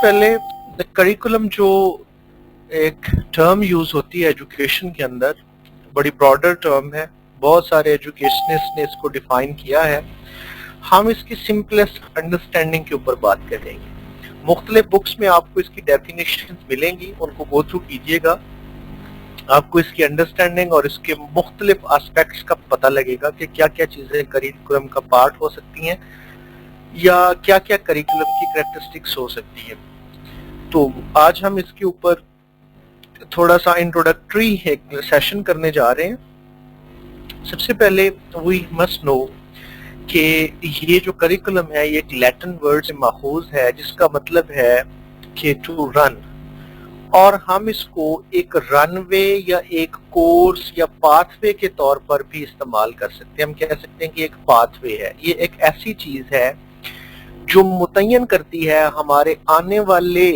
पहले करिकुलम जो एक टर्म यूज होती है एजुकेशन के अंदर, बड़ी ब्रॉडर टर्म है, बहुत सारे एजुकेशनिस्ट ने इसको डिफाइन किया है। हम इसकी सिंपलेस्ट अंडरस्टैंडिंग के ऊपर बात करेंगे। मुख्तलिफ बुक्स में आपको इसकी डेफिनेशन मिलेंगी, उनको गो थ्रू कीजिएगा, आपको इसकी अंडरस्टैंडिंग और इसके मुख्तलिफ एस्पेक्ट्स का पता लगेगा कि क्या क्या चीजें करिकुलम का पार्ट हो सकती हैं या क्या क्या करिकुलम की कैरेक्टरिस्टिक्स हो सकती है। तो आज हम इसके ऊपर थोड़ा सा इंट्रोडक्टरी एक सेशन करने जा रहे हैं। सबसे पहले वी मस्ट नो कि ये जो करिकुलम है ये एक लैटिन वर्ड से माखूज है जिसका मतलब है कि टू रन, और हम इसको एक रनवे या एक कोर्स या पाथवे के तौर पर भी इस्तेमाल कर सकते हैं। हम कह सकते हैं कि एक पाथवे है, ये एक ऐसी चीज है जो मुतय्यन करती है हमारे आने वाले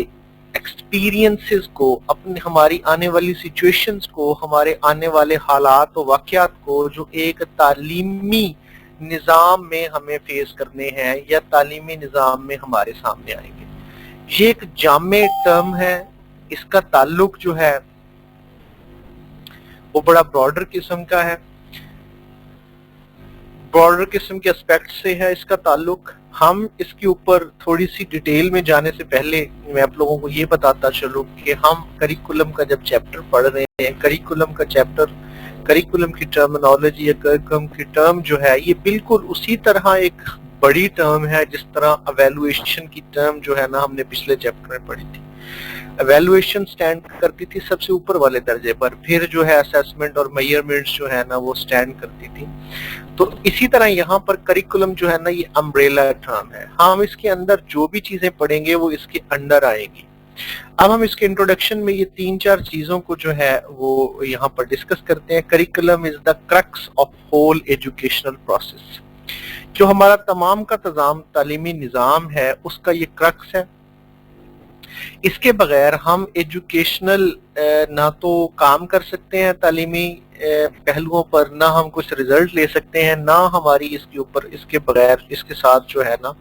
एक्सपीरियंसेस को, अपने हमारी आने वाली सिचुएशंस को, हमारे आने वाले हालात और वाक़यात को जो एक तालीमी निज़ाम में हमें फेस करने हैं या तालीमी निज़ाम में हमारे सामने आएंगे। ये एक जामे टर्म है, इसका ताल्लुक जो है वो बड़ा ब्रॉडर किस्म का है, ब्रॉडर किस्म के एस्पेक्ट से है इसका ताल्लुक। हम इसके ऊपर थोड़ी सी डिटेल में जाने से पहले मैं आप लोगों को ये बताता चलूं कि हम करिकुलम का जब चैप्टर पढ़ रहे हैं, करिकुलम का चैप्टर, करिकुलम की टर्मिनोलॉजी या करिकुलम की टर्म जो है ये बिल्कुल उसी तरह एक बड़ी टर्म है जिस तरह एवेलुएशन की टर्म जो है ना हमने पिछले चैप्टर में पढ़ी थी। एवेलुएशन स्टैंड करती थी सबसे ऊपर वाले दर्जे पर, फिर जो है असेसमेंट और मेजरमेंट्स जो है ना वो स्टैंड करती थी। तो इसी तरह यहाँ पर करिकुलम जो है ना ये अम्ब्रेला टर्म है, हम इसके अंदर जो भी चीजें पढ़ेंगे वो इसके अंडर आएंगी। अब हम इसके इंट्रोडक्शन में ये 3-4 चीजों को जो है वो यहाँ पर डिस्कस करते हैं। Curriculum is the crux of whole educational process, जो हमारा तमाम का तमाम तालीमी निज़ाम है उसका ये क्रक्स है। इसके बगैर हम एजुकेशनल ना तो काम कर सकते हैं तालीमी पहलुओं पर, ना हम कुछ रिजल्ट ले सकते हैं, ना हमारी इसके ऊपर इसके बगैर इसके साथ जो है ना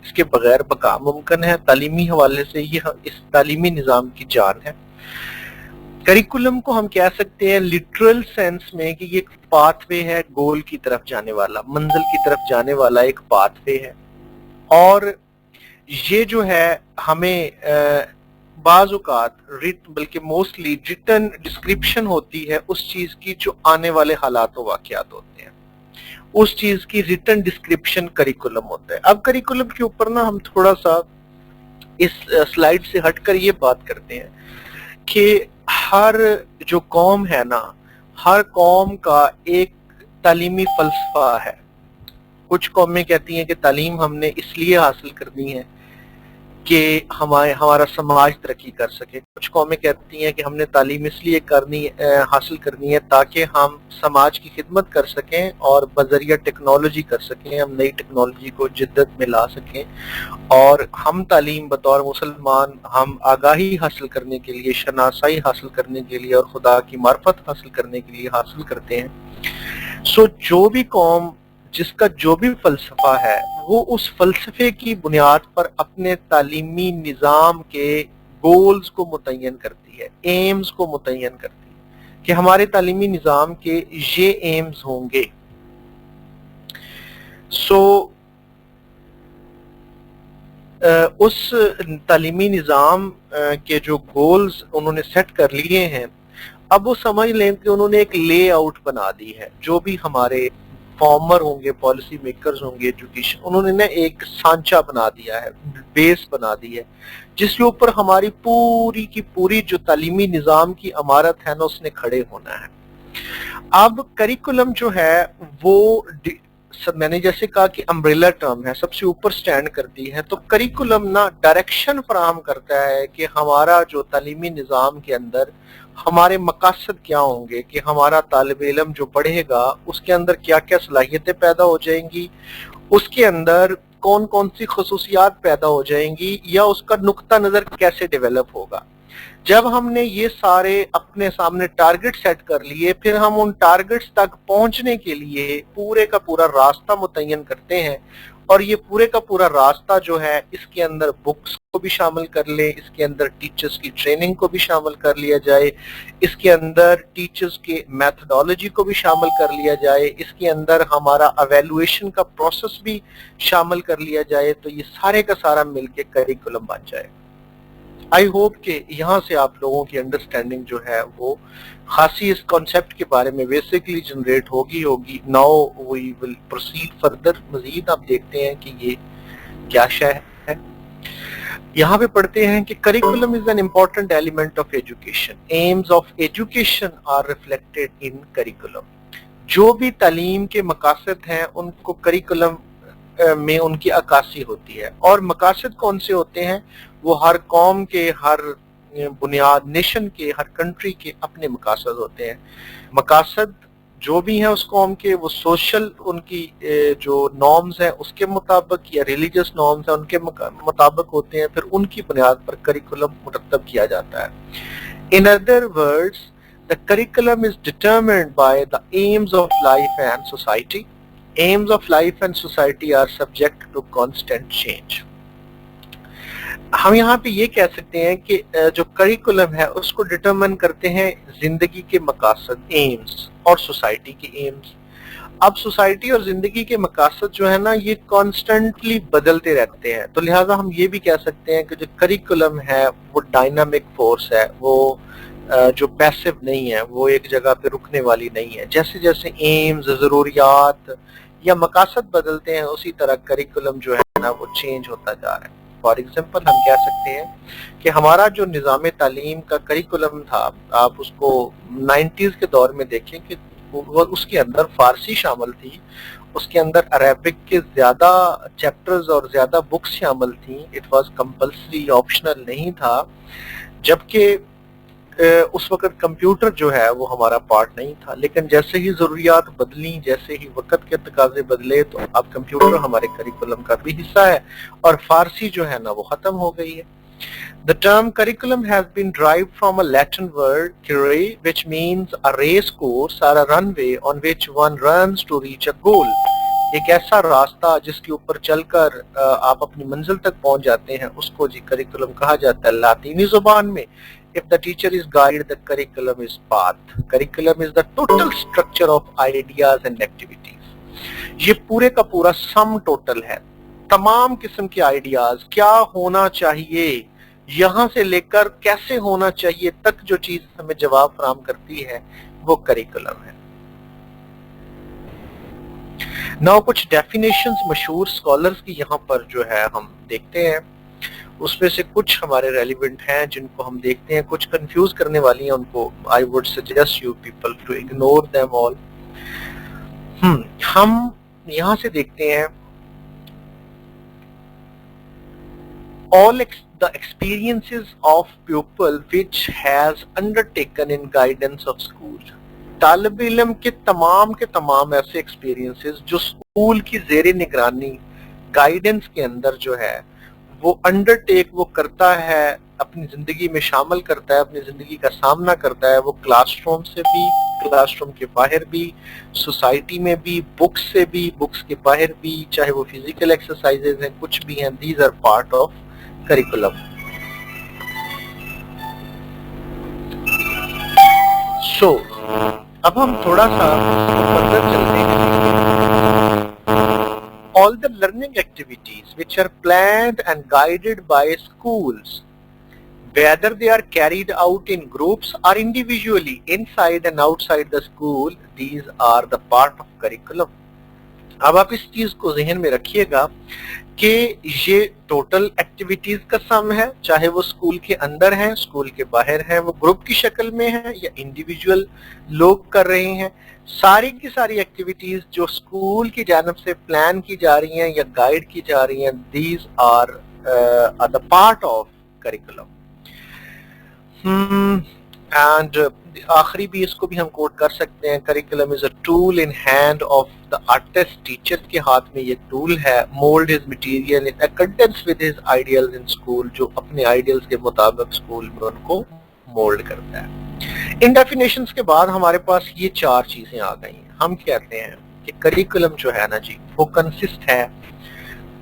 इसके बगैर बका मुमकिन है। तालीमी हवाले से ये इस तालीमी निज़ाम की जान है। करिकुलम को हम कह सकते हैं लिटरल सेंस में कि ये एक पाथवे है, गोल की तरफ जाने वाला, मंजिल की तरफ जाने वाला एक पाथवे है। और ये जो है हमें बाज़ औक़ात बल्कि मोस्टली रिटन डिस्क्रिप्शन होती है उस चीज की जो आने वाले हालात व वाक़यात होते हैं, उस चीज की रिटन डिस्क्रिप्शन करिकुलम होता है। अब करिकुलम के ऊपर ना हम थोड़ा सा इस स्लाइड से हटकर ये बात करते हैं कि हर जो कौम है ना, हर कौम का एक तालीमी फलसफा है। कुछ कौमें कहती हैं कि तालीम हमने इसलिए हासिल करनी है कि हमारा समाज तरक्की कर सके। कुछ कौमें कहती हैं कि हमने तालीम इसलिए हासिल करनी है ताकि हम समाज की खिदमत कर सकें और बजरिया टेक्नोलॉजी कर सकें, हम नई टेक्नोलॉजी को जिद्दत में ला सकें, और हम तालीम बतौर मुसलमान हम आगाही हासिल करने के लिए, शनासाई हासिल करने के लिए और खुदा की मार्फत हासिल करने के लिए हासिल करते हैं। सो जो भी कौम जिसका जो भी फलसफा है वो उस फलसफे की बुनियाद पर अपने तालीमी निज़ाम के गोल्स को मुतय्यन करती है, एम्स को मुतय्यन करती है कि हमारे तालीमी निज़ाम के ये एम्स होंगे। सो उस तालीमी निज़ाम के जो गोल्स उन्होंने सेट कर लिए हैं, अब वो समझ लें कि उन्होंने एक ले आउट बना दी है। जो भी हमारे फॉर्मर होंगे, पॉलिसी मेकर्स होंगे एजुकेशन, उन्होंने ना एक सांचा बना दिया है, बेस बना दी है, जिसके ऊपर हमारी पूरी की पूरी जो तालीमी निज़ाम की इमारत है ना उसने खड़े होना है। अब करिकुलम जो है वो मैंने जैसे कहा कि अम्ब्रेला टर्म है, सबसे ऊपर स्टैंड करती है। तो करिकुलम ना डायरेक्शन फराहम करता है कि हमारा जो तालीमी निज़ाम के अंदर हमारे मकासद क्या होंगे, कि हमारा तालिब इल्म जो पढ़ेगा उसके अंदर क्या क्या सलाहियतें पैदा हो जाएंगी, उसके अंदर कौन कौन सी खसूसियात पैदा हो जाएंगी, या उसका नुक्ता नज़र कैसे डेवलप होगा। जब हमने ये सारे अपने सामने टारगेट सेट कर लिए, फिर हम उन टारगेट्स तक पहुंचने के लिए पूरे का पूरा रास्ता मुतय्यन करते हैं। اور یہ پورے کا پورا راستہ جو ہے اس کے اندر بکس کو بھی شامل کر لیں، اس کے اندر ٹیچرز کی ٹریننگ کو بھی شامل کر لیا جائے، اس کے اندر ٹیچرز کے میتھڈالوجی کو بھی شامل کر لیا جائے، اس کے اندر ہمارا ایویلویشن کا پروسیس بھی شامل کر لیا جائے، تو یہ سارے کا سارا مل کے کریکولم بن جائے۔ آئی ہوپ کہ یہاں سے آپ لوگوں کی انڈرسٹینڈنگ جو ہے وہ خاصی اس کانسیپٹ کے بارے میں بیسکلی جنریٹ ہوگی۔ Now we will proceed further, مزید آپ دیکھتے ہیں کہ یہ کیا شے ہے۔ یہاں پہ پڑھتے ہیں کہ curriculum is an important element of education, aims of education are reflected in curriculum. جو بھی تعلیم کے مقاصد ہیں ان کو کریکولم میں ان کی عکاسی ہوتی ہے، اور مقاصد کون سے ہوتے ہیں؟ وہ ہر قوم کے، ہر بنیاد نیشن کے، ہر کنٹری کے اپنے مقاصد ہوتے ہیں۔ مقاصد جو بھی ہیں اس قوم کے، وہ سوشل ان کی جو نارمز ہیں اس کے مطابق یا ریلیجس نارمز ہیں ان کے مطابق ہوتے ہیں، پھر ان کی بنیاد پر کریکولم مرتب کیا جاتا ہے۔ In other words, the curriculum is determined by the aims of life and society. Aims of life and society are subject to constant change. ہم یہاں پہ یہ کہہ سکتے ہیں کہ جو کریکولم ہے اس کو ڈٹرمن کرتے ہیں زندگی کے مقاصد، ایمز، اور سوسائٹی کے ایمز۔ اب سوسائٹی اور زندگی کے مقاصد جو ہے نا یہ کانسٹنٹلی بدلتے رہتے ہیں، تو لہٰذا ہم یہ بھی کہہ سکتے ہیں کہ جو کریکولم ہے وہ ڈائنامک فورس ہے، وہ جو پیسو نہیں ہے، وہ ایک جگہ پہ رکنے والی نہیں ہے۔ جیسے جیسے ایمز، ضروریات یا مقاصد بدلتے ہیں اسی طرح کریکولم جو ہے نا وہ چینج ہوتا جا رہا ہے۔ فار ایگزامپل ہم کہہ سکتے ہیں کہ ہمارا جو نظام تعلیم کا کریکولم تھا، آپ اس کو 90s کے دور میں دیکھیں کہ اس کے اندر فارسی شامل تھی، اس کے اندر عربک کے زیادہ چیپٹرز اور زیادہ بکس شامل تھیں، اٹ واز کمپلسری، آپشنل نہیں تھا، جبکہ اس وقت کمپیوٹر جو ہے وہ ہمارا پارٹ نہیں تھا۔ لیکن جیسے ہی ضروریات بدلیں، جیسے ہی وقت کے تقاضے بدلے، تو اب کمپیوٹر ہمارے کریکولم کا بھی حصہ ہے اور فارسی جو ہے نا وہ ختم ہو گئی ہے۔ The term curriculum has been derived from a Latin word curre, which means a race course or a runway on which one runs to reach a goal. ایک ایسا راستہ جس کے اوپر چل کر آپ اپنی منزل تک پہنچ جاتے ہیں، اس کو کریکولم کہا جاتا ہے۔ لاطینی زبان میں if the teacher is guide, the curriculum is path. Curriculum is the total structure of ideas and activities. یہ پورے کا پورا سم ٹوٹل ہے، تمام قسم کے آئیڈیاز، کیا ہونا چاہیے یہاں سے لے کر کیسے ہونا چاہیے تک جو چیز ہمیں جواب فراہم کرتی ہے وہ کریکولم ہے۔ ناؤ کچھ ڈیفینیشنز مشہور اسکالرز کی یہاں پر جو ہے ہم دیکھتے ہیں، اس میں سے کچھ ہمارے ریلیونٹ ہیں جن کو ہم دیکھتے ہیں، کچھ کنفیوز کرنے والی ہیں، ان کو I would suggest you people to ignore them all۔ ہم یہاں سے دیکھتے ہیں all the experiences of pupil which has undertaken in guidance of school۔ طالب علم کے تمام ایسے ایکسپیرینسز جو اسکول کی زیر نگرانی گائیڈنس کے اندر جو ہے وہ انڈرٹیک وہ کرتا ہے، اپنی زندگی میں شامل کرتا ہے، اپنی زندگی کا سامنا کرتا ہے، وہ کلاس روم سے بھی، کلاس روم کے باہر بھی، سوسائٹی میں بھی، بکس سے بھی، بکس کے باہر بھی، چاہے وہ فزیکل ایکسرسائزز ہیں، کچھ بھی ہیں، these are part of curriculum. So اب ہم تھوڑا سا فردر چلتے ہیں۔ All the learning activities which are planned and guided by schools, whether they are carried out in groups or individually inside and outside the school, these are the part of curriculum۔ اب آپ اس چیز کو ذہن میں رکھیے گا کہ یہ total activities کا سم ہے، چاہے وہ اسکول کے اندر ہیں، اسکول کے باہر ہیں، وہ گروپ کی شکل میں ہیں یا انڈیویجول لوگ کر رہے ہیں، ساری کی ساری ایکٹیویٹیز جو اسکول کی جانب سے پلان کی جا رہی ہیں یا گائیڈ کی جا رہی ہیں، these are the part of curriculum. And آخری بھی اس کو بھی ہم کوٹ کر سکتے ہیں، curriculum is a tool in hand of the artist, teacher کے ہاتھ میں یہ ٹول ہے، mould his material in accordance with his ideals in school, جو اپنے آئیڈیلز کے مطابق اسکول میں ان کو مولڈ کرتا ہے۔ ان ڈیفینیشنز کے بعد ہمارے پاس یہ چار چیزیں آ گئی ہیں۔ ہم کہتے ہیں کہ کریکولم جو ہے نا جی وہ کنسسٹ ہے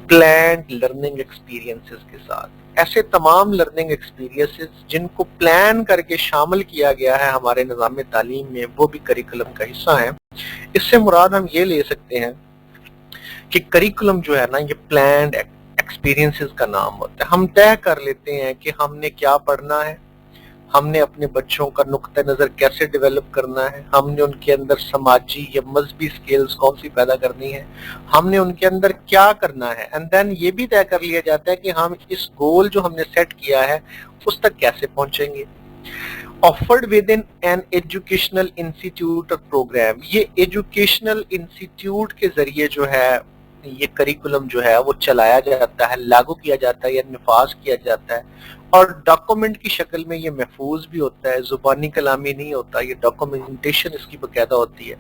प्लान्ड लर्निंग एक्सपीरियंसेस के साथ। ऐसे तमाम लर्निंग एक्सपीरियंसेस जिनको प्लान करके शामिल किया गया है हमारे निज़ाम तालीम में, वो भी करिकुलम का हिस्सा है। इससे मुराद हम ये ले सकते हैं कि करिकुलम जो है ना, ये प्लान्ड एक्सपीरियंसेस का नाम होता है। हम तय कर लेते हैं कि हमने क्या पढ़ना है, हमने अपने बच्चों का नुक्ता नज़र कैसे डेवलप करना है, हमने उनके अंदर समाजी या मजहबी स्किल्स कौन सी पैदा करनी है, हमने उनके अंदर क्या करना है, एंड देन ये भी तय कर लिया जाता है कि हम इस गोल जो हमने सेट किया है उस तक कैसे पहुंचेंगे। Offered with in an educational institute और प्रोग्राम, ये एजुकेशनल इंस्टीट्यूट के जरिए जो है ये करिकुलम जो है वो चलाया जाता है, लागू किया जाता है या निफाज किया जाता है, और डॉक्यूमेंट की शक्ल में ये महफूज भी होता है, जुबानी कलामी नहीं होता, ये डॉक्यूमेंटेशन इसकी बकायदा होती है,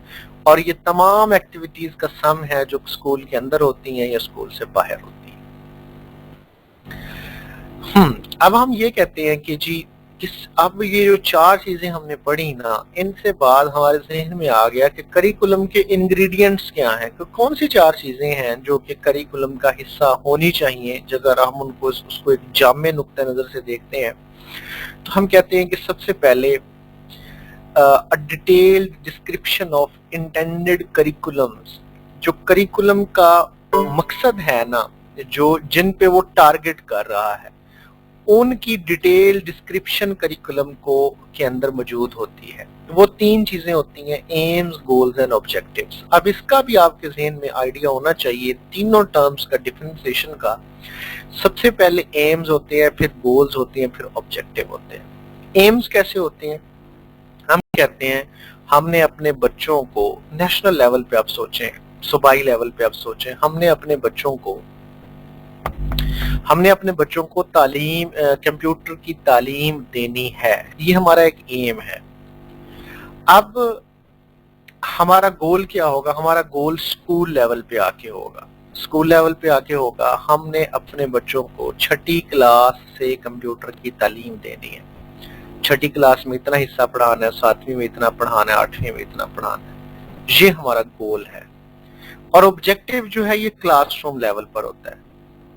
और ये तमाम एक्टिविटीज का सम है जो स्कूल के अंदर होती हैं या स्कूल से बाहर होती हैं। अब हम ये कहते हैं कि जी अब ये जो चार चीजें हमने पढ़ी ना, इनसे बाद हमारे ज़हन में आ गया कि करिकुलम के इंग्रेडिएंट्स क्या हैं, तो कौन सी चार चीजें हैं जो कि करिकुलम का हिस्सा होनी चाहिए। अगर हम उनको उसको एक जामे नुक्ता नजर से देखते हैं तो हम कहते हैं कि सबसे पहले a detailed description of intended curriculums, जो करिकुलम का मकसद है ना, जो जिन पे वो टारगेट कर रहा है, उनकी डिटेल डिस्क्रिप्शन करिकुलम को के अंदर मौजूद होती है। वो तीन चीजें होती हैं, एम्स, गोल्स एंड ऑब्जेक्टिव्स। अब इसका भी आपके ज़हन में आइडिया होना चाहिए तीनों टर्म्स का, डिफरेंशिएशन का। सबसे पहले एम्स होते हैं, फिर गोल्स होते हैं, फिर ऑब्जेक्टिव होते हैं। एम्स कैसे होते हैं? हम कहते हैं हमने अपने बच्चों को नेशनल लेवल पे आप सोचें, सूबाई लेवल पे आप सोचें, हमने अपने बच्चों को तालीम, कंप्यूटर की तालीम देनी है, ये हमारा एक एम है। अब हमारा गोल क्या होगा? हमारा गोल स्कूल लेवल पे आके होगा। स्कूल लेवल पे आके होगा हमने अपने बच्चों को छठी क्लास से कंप्यूटर की तालीम देनी है। छठी क्लास में इतना हिस्सा पढ़ाना है, 7वीं में इतना पढ़ाना है, 8वीं में इतना पढ़ाना है, ये हमारा गोल है। और ऑब्जेक्टिव जो है ये क्लासरूम लेवल पर होता है।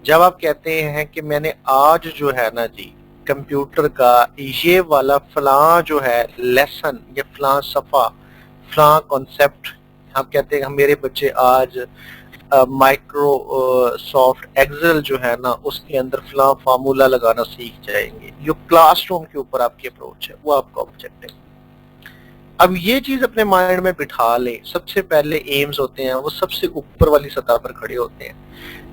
जब आप कहते हैं कि मैंने आज जो है ना जी कंप्यूटर का ये वाला फलां जो है लेसन या फलां सफ़ा, फलां कॉन्सेप्ट, आप कहते हैं मेरे बच्चे आज माइक्रोसॉफ्ट एक्सेल जो है ना उसके अंदर फलां फार्मूला लगाना सीख जाएंगे, जो क्लासरूम के ऊपर आपकी अप्रोच है, वो आपका ऑब्जेक्टिव। अब ये चीज अपने माइंड में बिठा ले। सबसे पहले एम्स होते हैं वो सबसे ऊपर वाली सतह पर खड़े होते हैं,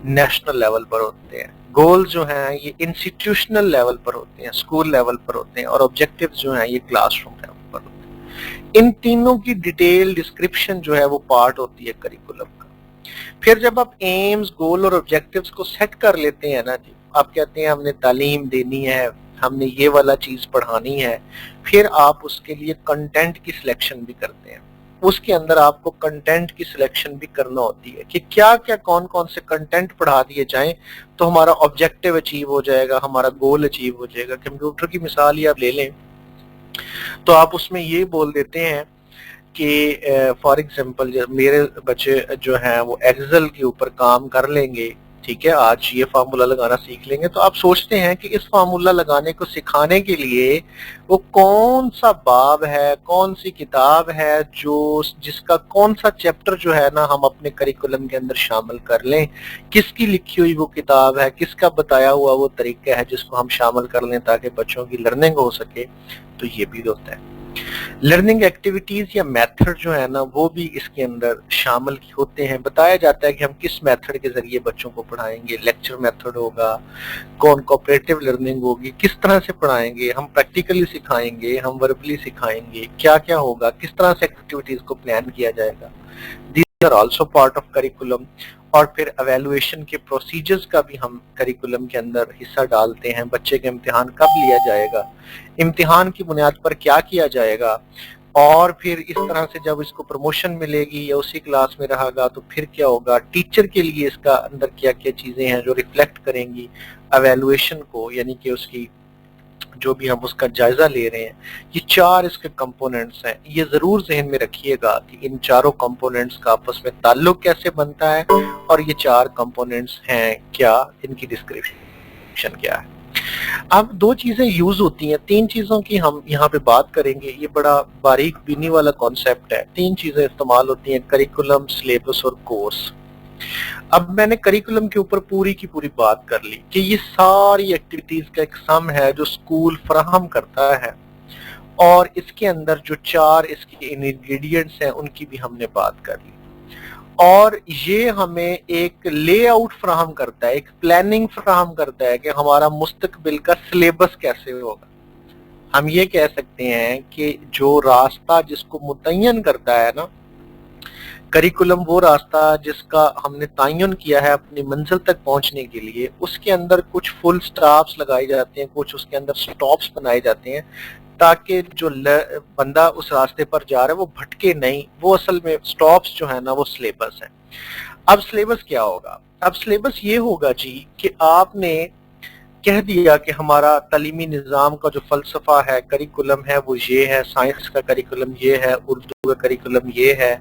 नेशनल लेवल पर होते हैं। गोल्स जो हैं ये इंस्टीट्यूशनल लेवल पर होते हैं, स्कूल लेवल पर होते हैं, और ऑब्जेक्टिव्स जो हैं ये क्लासरूम लेवल पर होते हैं। इन तीनों की डिटेल डिस्क्रिप्शन जो है वो पार्ट होती है करिकुलम का। फिर जब आप एम्स, गोल और ऑब्जेक्टिव्स को सेट कर लेते हैं ना जी, आप कहते हैं हमने तालीम देनी है, हमने ये वाला चीज पढ़ानी है, फिर आप उसके लिए कंटेंट की सिलेक्शन भी करते हैं। उसके अंदर आपको कंटेंट की सिलेक्शन भी करना होती है कि क्या क्या कौन कौन से कंटेंट पढ़ा दिए जाएं तो हमारा ऑब्जेक्टिव अचीव हो जाएगा, हमारा गोल अचीव हो जाएगा। कंप्यूटर की मिसाल ही आप ले लें तो आप उसमें ये बोल देते हैं कि फॉर एग्जांपल मेरे बच्चे जो हैं वो एक्सेल के ऊपर काम कर लेंगे, ठीक है, आज ये फार्मूला लगाना सीख लेंगे, तो आप सोचते हैं कि इस फार्मूला लगाने को सिखाने के लिए वो कौन सा बाब है, कौन सी किताब है, जो जिसका कौन सा चैप्टर जो है ना हम अपने करिकुलम के अंदर शामिल कर लें, किसकी लिखी हुई वो किताब है, किसका बताया हुआ वो तरीका है जिसको हम शामिल कर लें ताकि बच्चों की लर्निंग हो सके। तो ये भी होता है। लर्निंग एक्टिविटीज या मेथड जो है ना वो भी इसके अंदर शामिल होते हैं। बताया जाता है कि हम किस मेथड के जरिए बच्चों को पढ़ाएंगे, लेक्चर मेथड होगा, कौन कोऑपरेटिव लर्निंग होगी, किस तरह से पढ़ाएंगे, हम प्रैक्टिकली सिखाएंगे, हम वर्बली सिखाएंगे, क्या क्या होगा, किस तरह से एक्टिविटीज को प्लान किया जाएगा। These are also part of curriculum. और फिर एवेल्युएशन के प्रोसीजर्स का भी हम करिकुलम के अंदर हिस्सा डालते हैं। बच्चे का इम्तिहान कब लिया जाएगा, इम्तिहान की बुनियाद पर क्या किया जाएगा, और फिर इस तरह से जब इसको प्रमोशन मिलेगी या उसी क्लास में रहेगा तो फिर क्या होगा, टीचर के लिए इसका अंदर क्या क्या चीजें हैं जो रिफ्लेक्ट करेंगी एवेल्युएशन को, यानी कि उसकी جو بھی ہم اس کا جائزہ لے رہے ہیں، یہ 4 اس کے کمپوننٹس ہیں. یہ ضرور ذہن میں رکھیے گا کہ ان چاروں کمپوننٹس کا آپس میں تعلق کیسے بنتا ہے اور یہ 4 کمپوننٹس ہیں کیا، ان کی ڈسکرپشن کیا ہے. اب 2 چیزیں یوز ہوتی ہیں، 3 چیزوں کی ہم یہاں پہ بات کریں گے. یہ بڑا باریک بینی والا کانسیپٹ ہے. 3 چیزیں استعمال ہوتی ہیں، کریکولم، سلیبس اور کورس. اب میں نے کریکولم کے اوپر پوری کی پوری بات کر لی کہ یہ ساری ایکٹیویٹیز کا ایک سم ہے جو اسکول فراہم کرتا ہے، اور اس کے اندر جو 4 اس کے انگریڈینٹس ہیں ان کی بھی ہم نے بات کر لی، اور یہ ہمیں ایک لے آؤٹ فراہم کرتا ہے، ایک پلاننگ فراہم کرتا ہے کہ ہمارا مستقبل کا سلیبس کیسے ہوگا. ہم یہ کہہ سکتے ہیں کہ جو راستہ جس کو متعین کرتا ہے نا کریکولم، وہ راستہ جس کا ہم نے تعین کیا ہے اپنی منزل تک پہنچنے کے لیے، اس کے اندر کچھ فل سٹاپس لگائے جاتے ہیں، کچھ اس کے اندر سٹاپس بنائے جاتے ہیں تاکہ جو بندہ اس راستے پر جا رہا ہے وہ بھٹکے نہیں. وہ اصل میں سٹاپس جو ہے نا وہ سلیبس ہے. اب سلیبس کیا ہوگا؟ اب سلیبس یہ ہوگا جی کہ آپ نے کہہ دیا کہ ہمارا تعلیمی نظام کا جو فلسفہ ہے، کریکولم ہے، وہ یہ ہے، سائنس کا کریکولم یہ ہے، اردو کا کریکولم یہ ہے،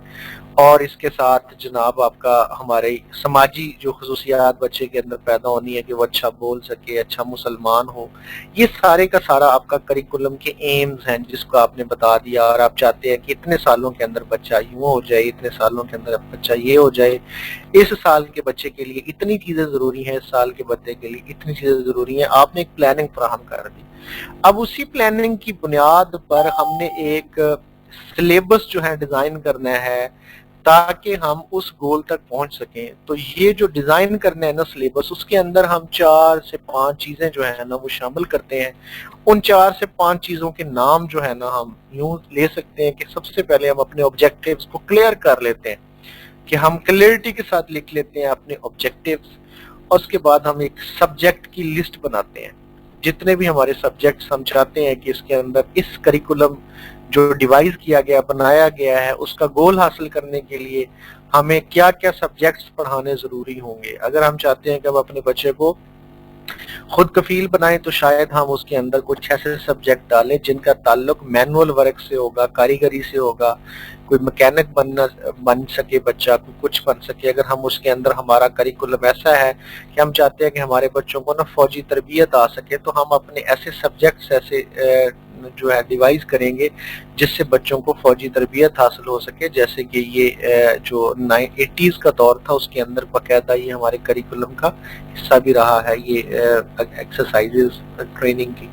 اور اس کے ساتھ جناب آپ کا ہمارے سماجی جو خصوصیات بچے کے اندر پیدا ہونی ہے کہ وہ اچھا بول سکے، اچھا مسلمان ہو. یہ سارے کا سارا آپ کا کریکولم کے ایمز ہیں جس کو آپ نے بتا دیا، اور آپ چاہتے ہیں کہ اتنے سالوں کے اندر بچہ یوں ہو جائے، اتنے سالوں کے اندر بچہ یہ ہو جائے، اس سال کے بچے کے لیے اتنی چیزیں ضروری ہیں، اس سال کے بچے کے لیے اتنی چیزیں ضروری ہیں. آپ نے ایک پلاننگ فراہم کر دی. اب اسی پلاننگ کی بنیاد پر ہم نے ایک سلیبس جو ہے ڈیزائن کرنا ہے تاکہ ہم اس گول تک پہنچ سکیں. تو یہ جو ڈیزائن کرنا ہے نا سلیبس، اس کے اندر ہم 4 سے 5 چیزیں جو ہے نا وہ شامل کرتے ہیں. ان 4 سے 5 چیزوں کے نام جو ہے نا ہم یوں لے سکتے ہیں کہ سب سے پہلے ہم اپنے آبجیکٹیوز کو کلیئر کر لیتے ہیں، کہ ہم کلیئرٹی کے ساتھ لکھ لیتے ہیں اپنے آبجیکٹیوز، اور اس کے بعد ہم ایک سبجیکٹ کی لسٹ بناتے ہیں. جتنے بھی ہمارے سبجیکٹس ہم چاہتے ہیں کہ اس کے اندر اس کریکولم جو ڈیوائز کیا گیا، بنایا گیا ہے، اس کا گول حاصل کرنے کے لیے ہمیں کیا کیا سبجیکٹس پڑھانے ضروری ہوں گے. اگر ہم چاہتے ہیں کہ ہم اپنے بچے کو خود کفیل بنائیں تو شاید ہم اس کے اندر کچھ ایسے سبجیکٹ ڈالیں جن کا تعلق مینول ورک سے ہوگا، کاریگری سے ہوگا، کوئی مکینک بن سکے بچہ، کوئی کچھ بن سکے. اگر ہم اس کے اندر ہمارا کریکولم ایسا ہے کہ ہم چاہتے ہیں کہ ہمارے بچوں کو نا فوجی تربیت آ سکے، تو ہم اپنے ایسے سبجیکٹس ایسے جو ہے ڈیوائز کریں گے جس سے بچوں کو فوجی تربیت حاصل ہو سکے. جیسے کہ یہ جو 80s کا دور تھا اس کے اندر باقاعدہ یہ ہمارے کریکولم کا حصہ بھی رہا ہے، یہ ایکسرسائزز ٹریننگ کی.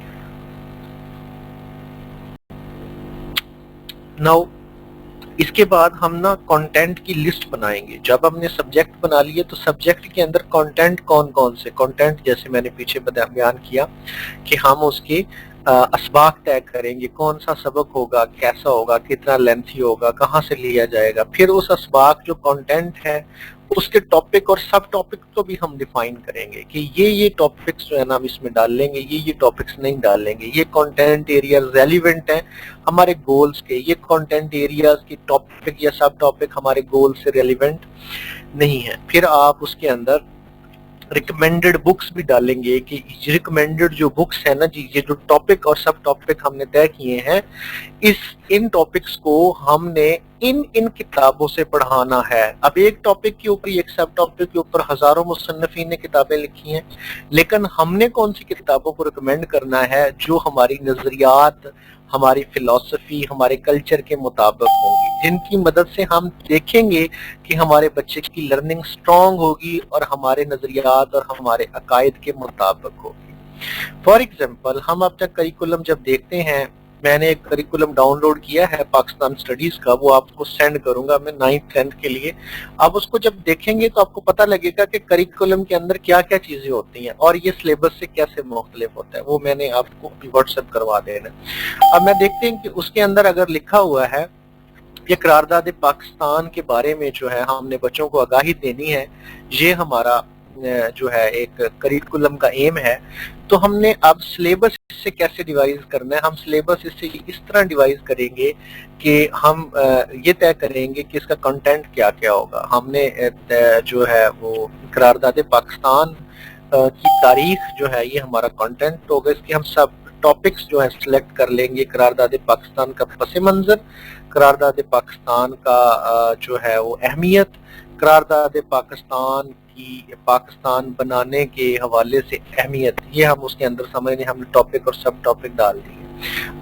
ناؤ اس کے بعد ہم نا کانٹینٹ کی لسٹ بنائیں گے. جب ہم نے سبجیکٹ بنا لیے تو سبجیکٹ کے اندر کانٹینٹ کون کون سے کانٹینٹ، جیسے میں نے پیچھے بیان کیا کہ ہم اس کے اسباق طے کریں گے، کون سا سبق ہوگا، کیسا ہوگا، کتنا لینتھی ہوگا، کہاں سے لیا جائے گا. پھر اس اسباق جو کانٹینٹ ہے اس کے ٹاپک اور سب ٹاپک کو بھی ہم ڈیفائن کریں گے کہ یہ ٹاپکس جو ہے نا ہم اس میں ڈال لیں گے، یہ ٹاپکس نہیں ڈال لیں گے. یہ کانٹینٹ ایریاز ریلیونٹ ہیں ہمارے گولز کے، یہ کانٹینٹ ایریاز کی ٹاپک یا سب ٹاپک ہمارے گول سے ریلیونٹ نہیں ہے. پھر آپ اس کے اندر ریکمینڈڈ بکس بھی ڈالیں گے کہ ریکمینڈڈ جو بکس ہیں نا جی، یہ جو ٹاپک اور سب ٹاپک ہم نے طے کیے ہیں، ان ٹاپکس کو ہم نے ان کتابوں سے پڑھانا ہے. اب ایک ٹاپک کے اوپر، ایک سب ٹاپک کے اوپر ہزاروں مصنفین نے کتابیں لکھی ہیں، لیکن ہم نے کون سی کتابوں کو ریکمینڈ کرنا ہے جو ہماری نظریات، ہماری فلسفی، ہمارے کلچر کے مطابق ہوں گی، جن کی مدد سے ہم دیکھیں گے کہ ہمارے بچے کی لرننگ سٹرونگ ہوگی اور ہمارے نظریات اور ہمارے عقائد کے مطابق ہوگی. فار ایگزامپل ہم اپنا کریکولم جب دیکھتے ہیں، میں نے ایک کریکولم ڈاؤن لوڈ کیا ہے پاکستان سٹڈیز کا، وہ آپ کو سینڈ کروں گا میں 9th 10th کے لیے. آپ اس کو جب دیکھیں گے تو آپ کو پتہ لگے گا کہ کریکولم کے اندر کیا کیا چیزیں ہوتی ہیں اور یہ سلیبس سے کیسے مختلف ہوتا ہے. وہ میں نے آپ کو واٹس ایپ کروا دینا. اب میں دیکھتے ہیں کہ اس کے اندر اگر لکھا ہوا ہے یہ قرارداد پاکستان کے بارے میں جو ہے ہم نے بچوں کو آگاہی دینی ہے، یہ ہمارا جو ہے ایک کریکولم کا ایم ہے. تو ہم نے اب سلیبس اس سے کیسے ڈیوائز کرنا ہے؟ ہم سلیبس اس سے اس طرح ڈیوائز کریں گے کہ ہم یہ طے کریں گے کہ اس کا کنٹینٹ کیا کیا ہوگا. ہم نے جو ہے وہ قرارداد پاکستان کی تاریخ جو ہے یہ ہمارا کنٹینٹ ہوگا. اس کے ہم سب टॉपिक्स जो है सिलेक्ट कर लेंगे, करारदाद पाकिस्तान का पस मंजर, करारदाद पाकिस्तान का जो है वो अहमियत, करारदाद पाकिस्तान की पाकिस्तान बनाने के हवाले से अहमियत, ये हम उसके अंदर समझने हमने टॉपिक और सब टॉपिक डाल दिए।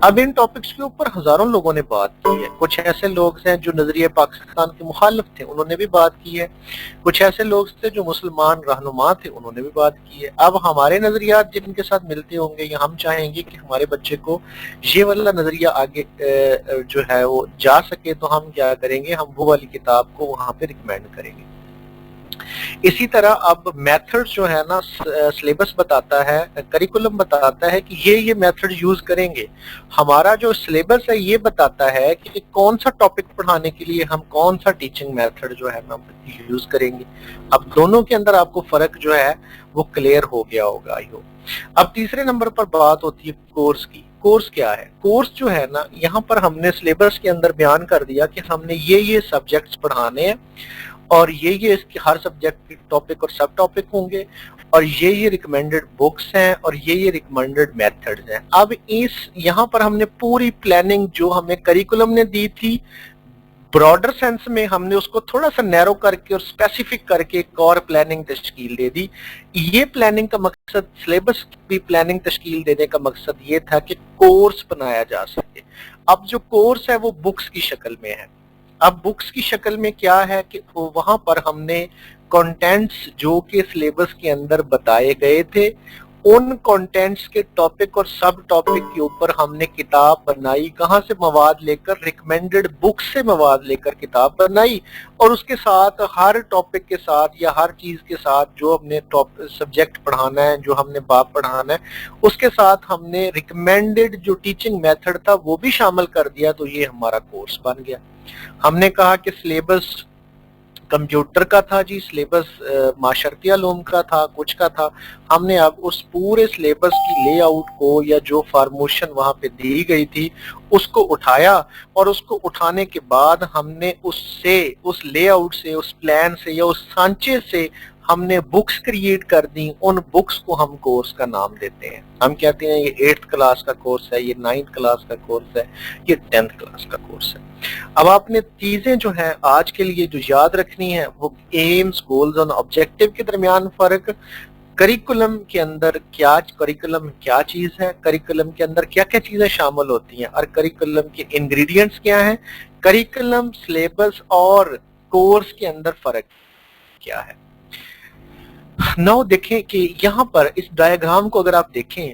अब इन टॉपिक्स के ऊपर हजारों लोगों ने बात की है। कुछ ऐसे लोग हैं जो नजरिए पाकिस्तान के मुखालिफ थे, उन्होंने भी बात की है। कुछ ऐसे लोग थे जो मुसलमान रहनुमा थे, उन्होंने भी बात की है। अब हमारे नजरियात जिनके साथ मिलते होंगे या हम चाहेंगे कि हमारे बच्चे को ये वाला नजरिया आगे जो है वो जा सके, तो हम क्या करेंगे, हम वो वाली किताब को वहां पे रिकमेंड करेंगे। इसी तरह अब मेथड जो है ना, सिलेबस बताता है, करिकुलम बताता है कि ये मेथड यूज करेंगे। हमारा जो सिलेबस है ये बताता है कि कौन सा टॉपिक पढ़ाने के लिए हम कौन सा टीचिंग मेथड जो है ना यूज करेंगे। अब दोनों के अंदर आपको फर्क जो है वो क्लियर हो गया होगा, आई होप। अब तीसरे नंबर पर बात होती है कोर्स की। कोर्स क्या है? कोर्स जो है ना, यहाँ पर हमने सिलेबस के अंदर बयान कर दिया कि हमने ये सब्जेक्ट्स पढ़ाने हैं और ये इसके हर सब्जेक्ट के टॉपिक और सब टॉपिक होंगे और ये रिकमेंडेड बुक्स हैं और ये रिकमेंडेड मेथड्स हैं। अब इस यहाँ पर हमने पूरी प्लानिंग जो हमें करिकुलम ने दी थी ब्रॉडर सेंस में, हमने उसको थोड़ा सा नैरो करके और स्पेसिफिक करके एक और प्लानिंग तश्कील दे दी। ये प्लानिंग का मकसद, सिलेबस की प्लानिंग तश्कील देने का मकसद ये था कि कोर्स बनाया जा सके। अब जो कोर्स है वो बुक्स की शक्ल में है। अब बुक्स की शक्ल में क्या है कि वहां पर हमने कंटेंट्स जो कि सिलेबस के अंदर बताए गए थे, उन कंटेंट्स के टॉपिक और सब टॉपिक के ऊपर हमने किताब बनाई। कहां से मवाद लेकर? रिकमेंडेड बुक से मवाद लेकर किताब बनाई और उसके साथ हर टॉपिक के साथ या हर चीज के साथ जो हमने सब्जेक्ट पढ़ाना है, जो हमने बाब पढ़ाना है, उसके साथ हमने रिकमेंडेड जो टीचिंग मेथड था वो भी शामिल कर दिया। तो ये हमारा कोर्स बन गया। हमने कहा कि सिलेबस कंप्यूटर का था जी, सिलेबस माशरती उलूम का था, कुछ का था। हमने अब उस पूरे सिलेबस की लेआउट को या जो फॉर्मेशन वहां पे दी गई थी उसको उठाया और उसको उठाने के बाद हमने उससे, उस लेआउट से, उस प्लान से या उस सांचे से हमने बुक्स क्रिएट कर दी। उन बुक्स को हम कोर्स का नाम देते हैं। हम कहते हैं ये 8th क्लास का कोर्स है, ये 9th क्लास का कोर्स है, ये 10th क्लास का कोर्स है। अब आपने चीजें जो है आज के लिए जो याद रखनी है वो एम्स, गोल्स और ऑब्जेक्टिव के दरमियान फर्क, करिकुलम के अंदर क्या, करिकुलम क्या चीज है, करिकुलम के अंदर क्या क्या चीजें शामिल होती हैं और करिकुलम के इंग्रेडिएंट्स क्या हैं, करिकुलम, सिलेबस और कोर्स के अंदर फर्क क्या है। नाउ देखें कि यहाँ पर इस डायग्राम को अगर आप देखें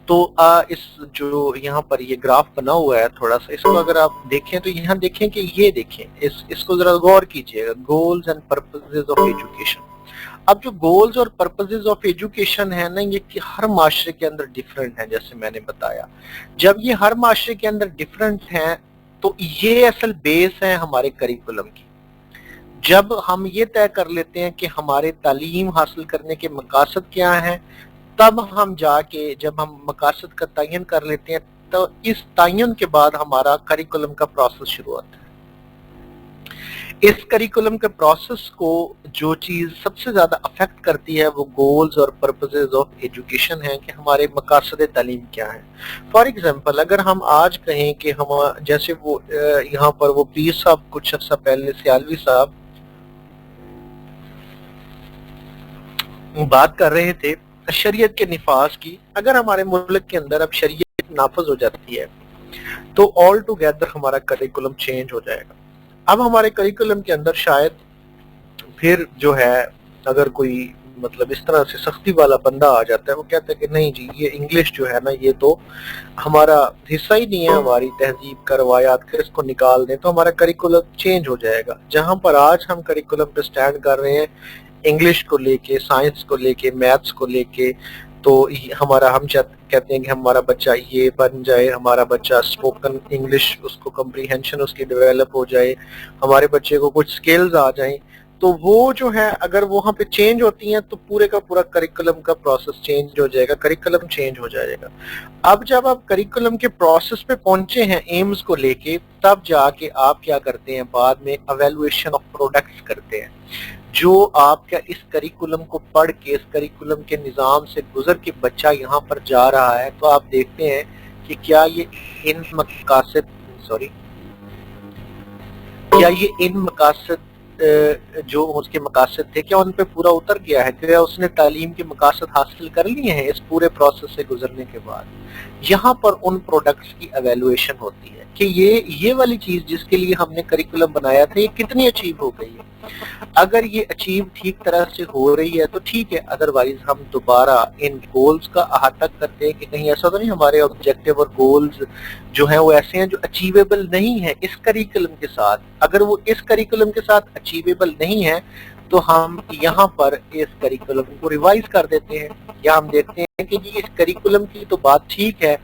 तो इस जो यहाँ पर ये ग्राफ बना हुआ है, थोड़ा सा इसको अगर आप देखें तो यहाँ देखें कि ये देखें, इसको जरा गौर कीजिएगा, goals and purposes of education. अब जो गोल्स और पर्पसेस ऑफ एजुकेशन है ना, ये कि हर माशरे के अंदर डिफरेंट है। जैसे मैंने बताया, जब ये हर माशरे के अंदर डिफरेंट है तो ये असल बेस है हमारे करिकुलम की। जब हम ये तय कर लेते हैं कि हमारे तालीम हासिल करने के मकासद क्या हैं, तब हम जाके जब हम मकासद का तयन कर लेते हैं तो इस तयन के बाद हमारा करिकुलम का प्रोसेस शुरू होता है। इस करिकुलम के प्रोसेस को जो चीज सबसे ज्यादा अफेक्ट करती है वो गोल्स और पर्पसेस ऑफ एजुकेशन है कि हमारे मकासद तालीम क्या है। फॉर एग्जांपल, अगर हम आज कहें कि हम जैसे वो यहाँ पर वो पीर साहब कुछ अर्सा पहले सियालवी साहब बात कर रहे थे शरीयत के निफाज की। अगर हमारे मुल्क के अंदर अब शरीयत नाफज हो जाती है तो ऑल टुगेदर हमारा करिकुलम चेंज हो जाएगा। अब हमारे करिकुलम के अंदर शायद फिर जो है अगर कोई मतलब इस तरह से सख्ती वाला बंदा आ जाता है, वो कहता है कि नहीं जी ये इंग्लिश जो है ना ये तो हमारा हिस्सा ही नहीं है हमारी तहजीब का, रवायात का, इसको निकाल दें तो हमारा करिकुलम चेंज हो जाएगा। जहां पर आज हम करिकुलम पे स्टैंड कर रहे हैं इंग्लिश को लेके, साइंस को लेके, मैथ्स को लेके, तो हमारा हम कहते हैं कि हमारा बच्चा ये बन जाए, हमारा बच्चा स्पोकन इंग्लिश उसको कम्प्रीहेंशन उसकी डेवलप हो जाए, हमारे बच्चे को कुछ स्किल्स आ जाएं, تو وہ جو ہے اگر وہاں پہ چینج ہوتی ہیں تو پورے کا پورا کریکولم کا پروسیس چینج ہو جائے گا، کریکولم چینج ہو جائے گا۔ اب جب آپ کریکولم کے پروسیس پہ پہنچے ہیں ایمز کو لے کے، تب جا کے آپ کیا کرتے ہیں، بعد میں ایویلویشن آف پروڈکٹس کرتے ہیں، جو آپ کا اس کریکولم کو پڑھ کے، اس کریکولم کے نظام سے گزر کے بچہ یہاں پر جا رہا ہے، تو آپ دیکھتے ہیں کہ کیا یہ ان مقاصد جو اس کے مقاصد تھے، کیا ان پہ پورا اتر گیا ہے، کیا اس نے تعلیم کے مقاصد حاصل کر لیے ہیں اس پورے پروسیس سے گزرنے کے بعد۔ یہاں پر ان پروڈکٹس کی ایویلویشن ہوتی ہے کہ یہ والی چیز جس کے لیے ہم نے کریکولم بنایا تھا، یہ کتنی اچیو ہو گئی ہے۔ اگر یہ اچیو ٹھیک طرح سے ہو رہی ہے تو ٹھیک ہے، ادروائز ہم دوبارہ ان گولز کا احاطہ کرتے ہیں کہ کہیں ایسا تو نہیں ہمارے آبجیکٹیو اور گولز جو ہیں وہ ایسے ہیں جو اچیویبل نہیں ہیں اس کریکولم کے ساتھ۔ اگر وہ اس کریکولم کے ساتھ اچیویبل نہیں ہے تو ہم یہاں پر اس کریکولم کو ریوائز کر دیتے ہیں، یا ہم دیکھتے ہیں کہ جی اس کریکولم کی تو بات ٹھیک ہے،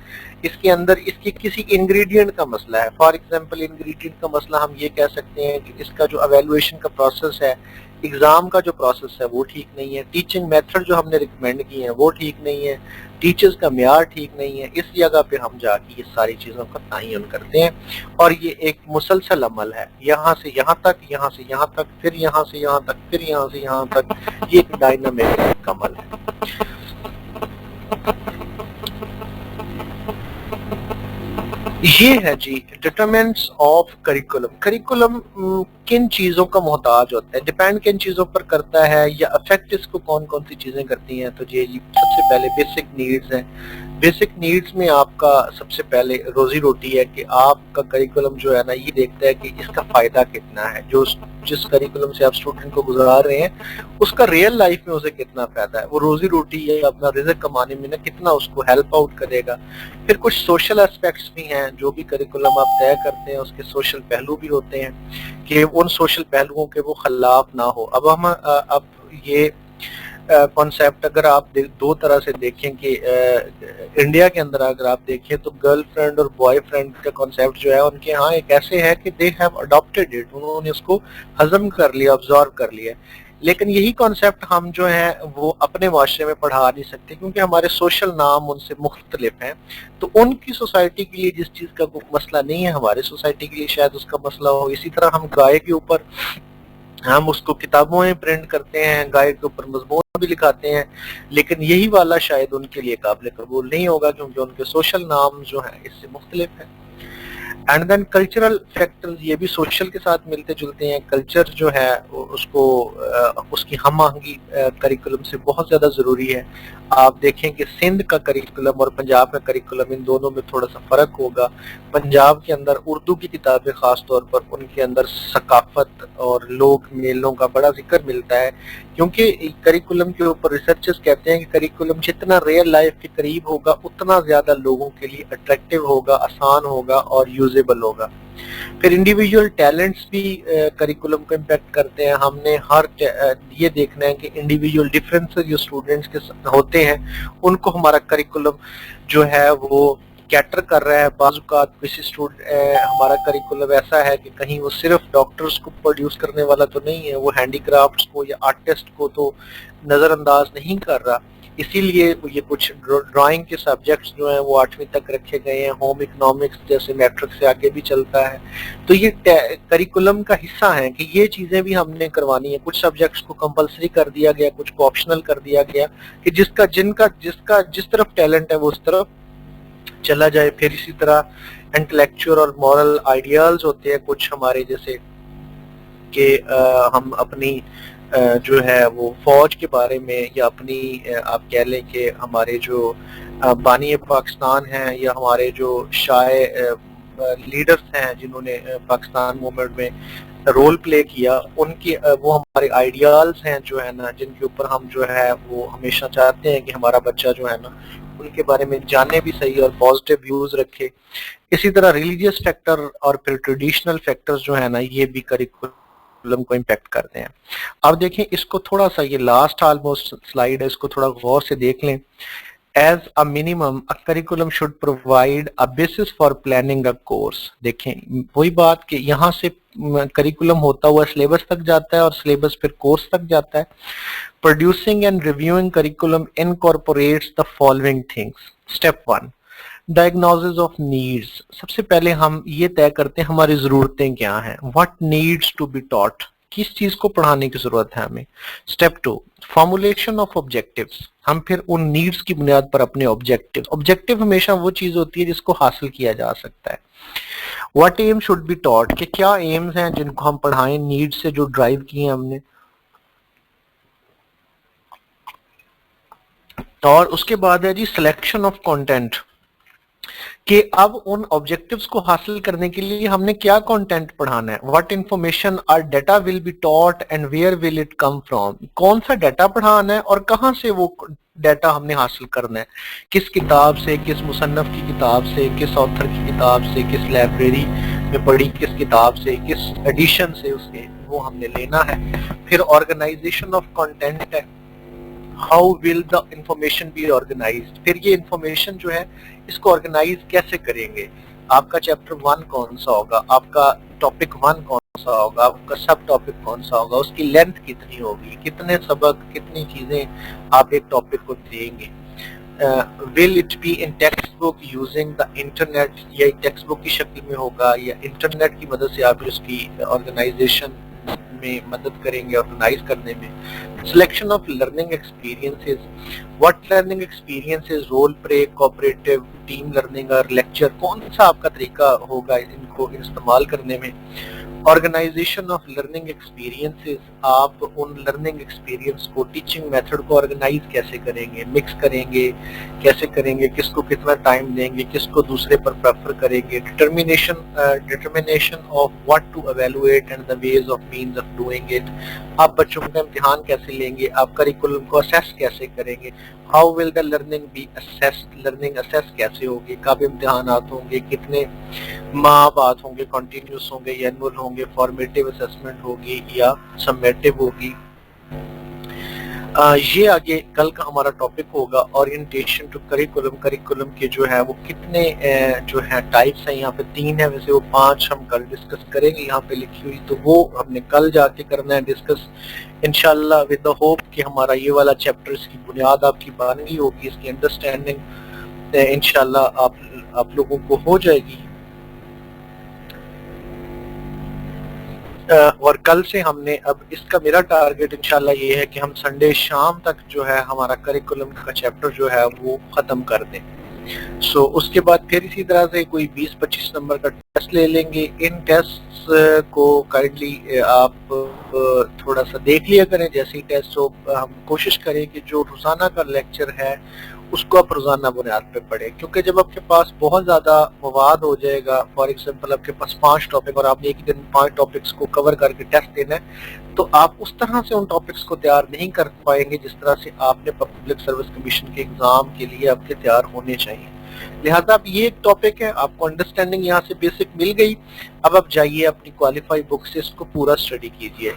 اس کے اندر اس کی کسی انگریڈینٹ کا مسئلہ ہے۔ فار ایگزامپل انگریڈینٹ کا مسئلہ ہم یہ کہہ سکتے ہیں کہ اس کا جو ایویلویشن کا پروسیس ہے، ایگزام کا جو پروسیس ہے وہ ٹھیک نہیں ہے، ٹیچنگ میتھڈ جو ہم نے ریکمینڈ کی ہیں وہ ٹھیک نہیں ہے، ٹیچرز کا معیار ٹھیک نہیں ہے۔ اس جگہ پہ ہم جا کے یہ ساری چیزوں کا تعین کرتے ہیں، اور یہ ایک مسلسل عمل ہے، یہاں سے یہاں تک، یہاں سے یہاں تک، پھر یہاں سے یہاں تک، پھر یہاں سے یہاں تک، یہ ایک ڈائنامک عمل ہے۔ یہ ہے جی ڈٹرمنٹس آف کریکولم۔ کریکولم کن چیزوں کا محتاج ہوتا ہے، ڈیپینڈ کن چیزوں پر کرتا ہے، یا افیکٹ اس کو کون کون سی چیزیں کرتی ہیں۔ تو یہ سب سے پہلے بیسک نیڈز ہیں۔ بیسک نیڈز میں آپ کا سب سے پہلے روزی روٹی ہے، کہ آپ کا کریکولم جو ہے نا یہ دیکھتا ہے کہ اس کا فائدہ کتنا ہے، جس کریکولم سے آپ اسٹوڈنٹ کو گزار رہے ہیں اس کا ریئل لائف میں اسے کتنا فائدہ ہے، وہ روزی روٹی یا اپنا رزق کمانے میں نا کتنا اس کو ہیلپ آؤٹ کرے گا۔ پھر کچھ سوشل اسپیکٹس بھی ہیں، جو بھی کریکولم آپ طے کرتے ہیں اس کے سوشل پہلو بھی ہوتے ہیں، کہ ان سوشل پہلوؤں کے وہ خلاف نہ ہو۔ اب یہ کانسیپٹ اگر آپ دو طرح سے دیکھیں، کہ انڈیا کے اندر اگر آپ دیکھیں تو گرل فرینڈ اور بوائے فرینڈ کا کانسیپٹ جو ہے ان کے ہاں ایک ایسے ہے کہ دے ہیو اڈاپٹیڈ اٹ، انہوں نے اس کو ہضم کر لیا، ابزارو کر لیا۔ لیکن یہی کانسیپٹ ہم جو ہیں وہ اپنے معاشرے میں پڑھا نہیں سکتے، کیونکہ ہمارے سوشل نام ان سے مختلف ہیں۔ تو ان کی سوسائٹی کے لیے جس چیز کا مسئلہ نہیں ہے، ہمارے سوسائٹی کے لیے شاید اس کا مسئلہ ہو۔ اسی طرح ہم گائے کے اوپر ہم اس کو کتابوں میں پرنٹ کرتے ہیں، گائے کے اوپر مضمون بھی لکھاتے ہیں، لیکن یہی والا شاید ان کے لیے قابل قبول نہیں ہوگا، کیونکہ ان کے سوشل نام جو ہیں اس سے مختلف ہیں۔ اینڈ دین کلچرل فیکٹرز، یہ بھی سوشل کے ساتھ ملتے جلتے ہیں۔ کلچر جو ہے اس کی ہم آہنگی کریکولم سے بہت زیادہ ضروری ہے۔ آپ دیکھیں کہ سندھ کا کریکولم اور پنجاب کا کریکولم، ان دونوں میں تھوڑا سا فرق ہوگا۔ پنجاب کے اندر اردو کی کتابیں خاص طور پر، ان کے اندر ثقافت اور لوک میلوں کا بڑا ذکر ملتا ہے، کیونکہ کریکولم کے اوپر ریسرچرز کہتے ہیں کہ کریکولم جتنا ریئل لائف کے قریب ہوگا اتنا زیادہ لوگوں کے لیے اٹریکٹیو ہوگا، آسان ہوگا اور یوزیبل ہوگا۔ پھر انڈیویجول ٹیلنٹس بھی کریکولم کو امپیکٹ کرتے ہیں۔ ہم نے یہ دیکھنا ہے کہ انڈیویجول ڈفرینسز جو اسٹوڈنٹس کے ہوتے ہیں ان کو ہمارا کریکولم جو ہے وہ کیٹر کر رہا ہے۔ بعض اوقات کسی ہمارا کریکولم ایسا ہے کہ کہیں وہ صرف ڈاکٹرز کو پروڈیوس کرنے والا تو نہیں ہے، وہ ہینڈی کرافٹس کو یا آرٹسٹ کو تو نظر انداز نہیں کر رہا۔ اسی لیے یہ کچھ ڈرائنگ کے سبجیکٹس جو ہیں وہ 8ویں تک رکھے گئے ہیں، ہوم اکنامکس جیسے میٹرک سے آگے بھی چلتا ہے۔ تو یہ کریکولم کا حصہ ہیں کہ یہ چیزیں بھی ہم نے کروانی ہیں۔ کچھ سبجیکٹس کو کمپلسری کر دیا گیا، کچھ کو آپشنل کر دیا گیا، کہ جس طرف ٹیلنٹ ہے وہ اس طرف چلا جائے۔ پھر اسی طرح انٹلیکچوئل اور مورل آئیڈیالز ہوتے ہیں کچھ ہمارے، جیسے کہ ہم اپنی جو ہے وہ فوج کے بارے میں، یا اپنی آپ کہہ لیں کہ ہمارے جو بانی پاکستان ہیں، یا ہمارے جو لیڈرز ہیں جنہوں نے پاکستان موومنٹ میں رول پلے کیا، ان کی وہ ہمارے آئیڈیالز ہیں جو ہے نا، جن کے اوپر ہم جو ہے وہ ہمیشہ چاہتے ہیں کہ ہمارا بچہ جو ہے نا ان کے بارے میں جانے بھی صحیح اور پازیٹیو ویوز رکھے۔ اسی طرح ریلیجیس فیکٹر اور پھر ٹریڈیشنل فیکٹرز جو ہے نا یہ بھی کریکولم کو امپیکٹ کرتے ہیں۔ اب دیکھیں اس کو تھوڑا سا، یہ لاسٹ آلموسٹ سلائیڈ ہے، اس کو تھوڑا غور سے دیکھ لیں۔ As a minimum, a curriculum should provide a basis for planning a course. देखें वही बात कि यहाँ से करिकुलम होता हुआ सिलेबस तक जाता है और सिलेबस फिर कोर्स तक जाता है. Producing and reviewing curriculum incorporates the following things. Step 1, diagnosis of needs. सबसे पहले हम ये तय करते हैं हमारी जरूरतें क्या हैं. What needs to be taught, किस चीज को पढ़ाने की जरूरत है हमें. Step 2, formulation of objectives. हम फिर उन नीड्स की बुनियाद पर अपने ऑब्जेक्टिव हमेशा वो चीज होती है जिसको हासिल किया जा सकता है. What am should be taught, कि क्या एम्स हैं जिनको हम पढ़ाएं नीड से जो ड्राइव किए हमने. और उसके बाद है जी सिलेक्शन ऑफ कंटेंट, कि अब उन ऑब्जेक्टिव्स को हासिल करने के लिए हमने क्या कंटेंट पढ़ाना है. व्हाट इंफॉर्मेशन और data will be taught and where will it come from, कौन सा डाटा पढ़ाना है और कहां से वो डाटा हमने हासिल करना है. किस किताब से, किस मुसन्नफ की किताब से, किस ऑथर की किताब से, किस लाइब्रेरी में पढ़ी किस किताब से, किस एडिशन से उसके वो हमने लेना है. फिर ऑर्गेनाइजेशन ऑफ कंटेंट है. How will the information be organised, फिर ये इंफॉर्मेशन जो है इसको ऑर्गेनाइज कैसे करेंगे. आपका चैप्टर 1 कौन सा होगा, आपका टॉपिक 1 कौन सा होगा, आपका सब टॉपिक कौन सा होगा, उसकी लेंथ कितनी होगी, कितने सबक कितनी चीजें आप एक टॉपिक को देंगे. Will it be in text book using the internet, या टेक्स्ट बुक की शक्ल में होगा या इंटरनेट की मदद से आप उसकी ऑर्गेनाइजेशन में मदद करेंगे ऑर्गेनाइज करने में. Selection of learning experiences, what learning experiences, role play, cooperative, team learning और लेक्चर, कौन सा आपका तरीका होगा इनको इस्तेमाल करने में. ऑर्गेनाइजेशन ऑफ लर्निंग एक्सपीरियंसेस, आप उन लर्निंग एक्सपीरियंस को टीचिंग मेथड को ऑर्गेनाइज कैसे करेंगे, मिक्स करेंगे, कैसे करेंगे, किसको कितना टाइम देंगे, किसको दूसरे पर प्रेफर करेंगे. Determination of what to evaluate and the ways of means of doing it, आप बच्चों का इम्तिहान कैसे लेंगे, आप करिकुलम को असेस कैसे करेंगे. How will the learning B assessed, learning assess कैसे होगी, कब इम्तिहानात होंगे, कितने माह बाद होंगे, कंटिन्यूस होंगे या एनुअल होंगे, फॉर्मेटिव असेसमेंट होगी या समेटिव होगी. ये आगे कल का हमारा टॉपिक होगा. ओरिएंटेशन टू करिकुलम, करिकुलम के जो है वो कितने जो है टाइप्स हैं, यहाँ पे 3 है, वैसे वो 5 हम कल डिस्कस करेंगे यहाँ पे लिखी हुई, तो वो हमने कल जाके करना है डिस्कस इंशाल्लाह, विद द होप कि हमारा ये वाला चैप्टर इसकी बुनियाद आपकी बन गई होगी, इसकी अंडरस्टैंडिंग इंशाल्लाह आप लोगों को हो जाएगी. और कल से हमने अब इसका मेरा टारगेट इंशाल्लाह ये है कि हम संडे शाम तक जो है हमारा करिकुलम का चैप्टर जो है वो खत्म कर दें. सो उसके बाद फिर इसी तरह से कोई 20-25 नंबर का टेस्ट ले लेंगे. इन टेस्ट को काइंडली आप थोड़ा सा देख लिया करें. जैसे ही टेस्ट हो हम कोशिश करें कि जो रोजाना का लेक्चर है उसको आप रोजाना बुनियाद पे पढ़ें, क्योंकि जब आपके पास बहुत ज्यादा मवाद हो जाएगा, फॉर एग्जांपल आपके पास 5 टॉपिक और आपने एक ही दिन 5 टॉपिक्स को कवर करके टेस्ट देना है, तो आप उस तरह से उन टॉपिक्स को तैयार नहीं कर पाएंगे जिस तरह से आपने पब्लिक सर्विस कमीशन के एग्जाम के लिए आपके तैयार होने चाहिए. लिहाजा अब ये एक टॉपिक है, आपको अंडरस्टैंडिंग यहाँ से बेसिक मिल गई. अब आप जाइए अपनी क्वालिफाई बुक से इसको पूरा स्टडी कीजिए.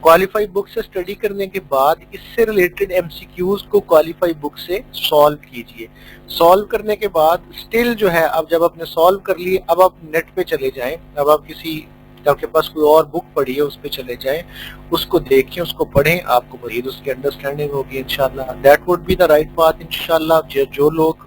क्वालिफाई बुक से स्टडी करने के बाद इससे रिलेटेड एमसीक्यूज को क्वालिफाई बुक से सॉल्व कीजिए. सॉल्व करने के बाद स्टिल जो है अब जब आपने सॉल्व कर लिए, अब आप नेट पे चले जाएं, अब आप किसी आपके पास कोई और बुक पढ़ी है उस पे चले जाएं, उसको देखें, उसको पढ़ें, आपको मजीद उसकी अंडरस्टैंडिंग होगी इंशाल्लाह. That would be the right path इंशाल्लाह. जो लोग